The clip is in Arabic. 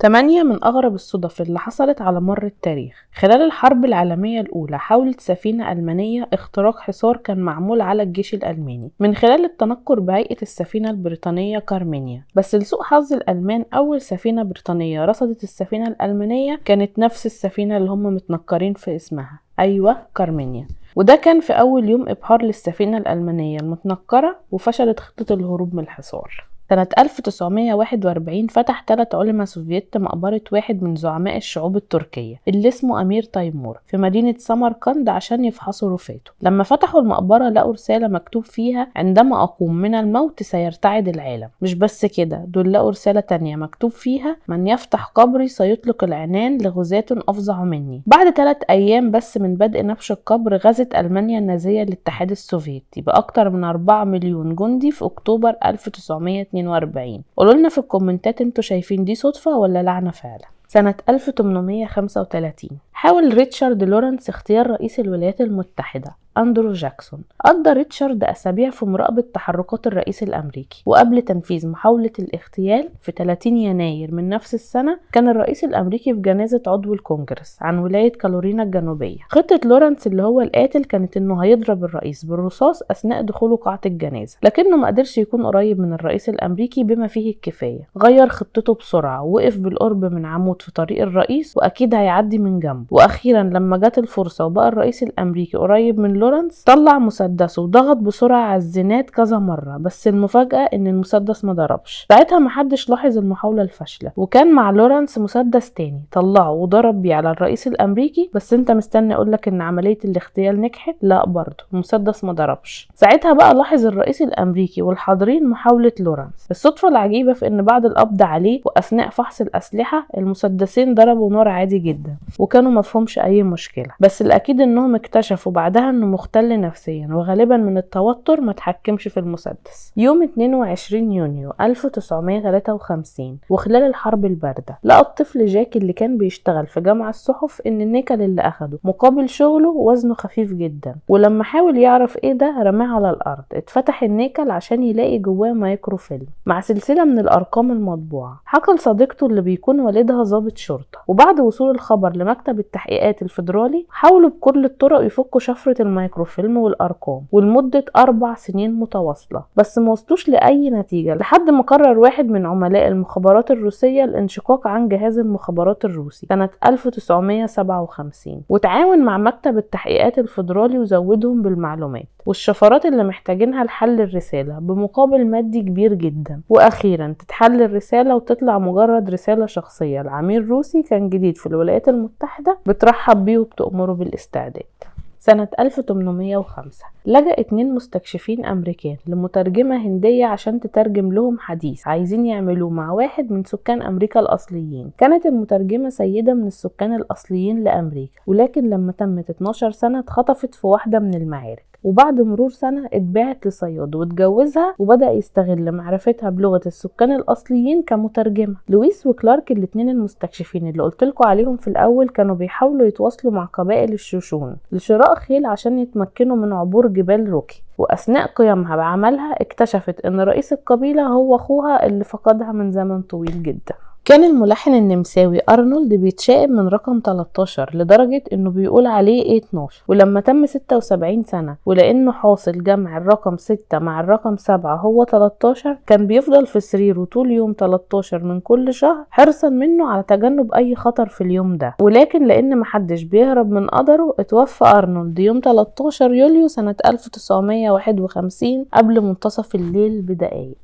8 من أغرب الصدف اللي حصلت على مر التاريخ. خلال الحرب العالمية الأولى حاولت سفينة ألمانية اختراق حصار كان معمول على الجيش الألماني من خلال التنكر بهيئة السفينة البريطانية كارمينيا، بس لسوء حظ الألمان أول سفينة بريطانية رصدت السفينة الألمانية كانت نفس السفينة اللي هم متنكرين في اسمها، أيوة كارمينيا. وده كان في أول يوم إبحار للسفينة الألمانية المتنكرة، وفشلت خطة الهروب من الحصار. سنة 1941 فتح 3 علماء سوفييت مقبرة واحد من زعماء الشعوب التركية اللي اسمه أمير تيمور في مدينة سمرقند عشان يفحصوا رفاته. لما فتحوا المقبرة لقوا رسالة مكتوب فيها: عندما أقوم من الموت سيرتعد العالم. مش بس كده، دول لقوا رسالة تانية مكتوب فيها: من يفتح قبري سيطلق العنان لغزاة أفظع مني. بعد 3 أيام بس من بدء نبش القبر غزت ألمانيا النازية الاتحاد السوفيتي بأكتر من 4 مليون جندي في أكتوبر 1942. قولوا لنا في الكومنتات انتوا شايفين دي صدفة ولا لعنة فعلا. سنة 1835 حاول ريتشارد لورنس اختيار رئيس الولايات المتحدة أندرو جاكسون. قضى ريتشارد أسابيع في مراقبة تحركات الرئيس الأمريكي، وقبل تنفيذ محاولة الاغتيال في 30 يناير من نفس السنة كان الرئيس الأمريكي في جنازة عضو الكونجرس عن ولاية كالورينا الجنوبية. خطة لورنس اللي هو القاتل كانت إنه هيضرب الرئيس بالرصاص أثناء دخوله قاعة الجنازة، لكنه ما قدرش يكون قريب من الرئيس الأمريكي بما فيه الكفاية. غير خطته بسرعة ووقف بالقرب من عمود في طريق الرئيس وأكيد هيعدي من جنبه. وأخيرا لما جت الفرصة وبقى الرئيس الأمريكي قريب من لورنس طلع مسدسه وضغط بسرعة على الزناد كذا مرة، بس المفاجأة ان المسدس ما ضربش. ساعتها محدش لاحظ المحاولة الفاشلة، وكان مع لورنس مسدس تاني طلعه وضرب بيه على الرئيس الأمريكي. بس انت مستني اقولك ان عملية الاغتيال نجحت؟ لا برضه، المسدس ما ضربش. ساعتها بقى لاحظ الرئيس الأمريكي والحاضرين محاولة لورنس. الصدفة العجيبة في ان بعد القبض عليه وأثناء فحص الأسلحة المسدسين ضربوا نار عادي جدا وكانوا مفهومش أي مشكلة، بس الأكيد انهم اكتشفوا بعدها انه مختل نفسيا وغالبا من التوتر ما تحكمش في المسدس. يوم 22 يونيو 1953 وخلال الحرب الباردة لقى الطفل جاك اللي كان بيشتغل في جمع الصحف ان النيكل اللي اخده مقابل شغله وزنه خفيف جدا، ولما حاول يعرف ايه ده رماه على الارض. اتفتح النيكل عشان يلاقي جواه مايكروفيلم مع سلسلة من الارقام المطبوعة. حكى لصديقته اللي بيكون والدها ضابط شرطة، وبعد وصول الخبر لمكتب التحقيقات الفيدرالي حاولوا بكل الطرق يفكوا شفرة المايكروفيلم والأرقام ولمدة 4 سنين متواصلة، بس ما وصلوش لأي نتيجة لحد ما قرر واحد من عملاء المخابرات الروسية الانشقاق عن جهاز المخابرات الروسي سنة 1957 وتعاون مع مكتب التحقيقات الفيدرالي وزودهم بالمعلومات والشفرات اللي محتاجينها لحل الرسالة بمقابل مادي كبير جدا. وأخيرا تتحل الرسالة وتطلع مجرد رسالة شخصية لعميل روسي كان جديد في الولايات المتحدة بترحب بيه وبتأمره بالاستعداد. سنة 1805 لجأ 2 مستكشفين أمريكان لمترجمة هندية عشان تترجم لهم حديث عايزين يعملوه مع واحد من سكان أمريكا الأصليين. كانت المترجمة سيدة من السكان الأصليين لأمريكا، ولكن لما تمت 12 سنة اتخطفت في واحدة من المعارك، وبعد مرور سنة اتباعت لصياد واتجوزها وبدأ يستغل معرفتها بلغة السكان الأصليين كمترجمة. لويس وكلارك الاتنين المستكشفين اللي قلتلكوا عليهم في الأول كانوا بيحاولوا يتواصلوا مع قبائل الشوشون لشراء خيل عشان يتمكنوا من عبور جبال روكي، وأثناء قيامها بعملها اكتشفت ان رئيس القبيلة هو أخوها اللي فقدها من زمن طويل جدا. كان الملحن النمساوي أرنولد بيتشائم من رقم 13 لدرجة انه بيقول عليه A12، ولما تم 76 سنة ولانه حاصل جمع الرقم 6 مع الرقم 7 هو 13، كان بيفضل في سريره طول يوم 13 من كل شهر حرصا منه على تجنب اي خطر في اليوم ده. ولكن لان محدش بيهرب من قدره اتوفى أرنولد يوم 13 يوليو سنة 1951 قبل منتصف الليل بدقايق.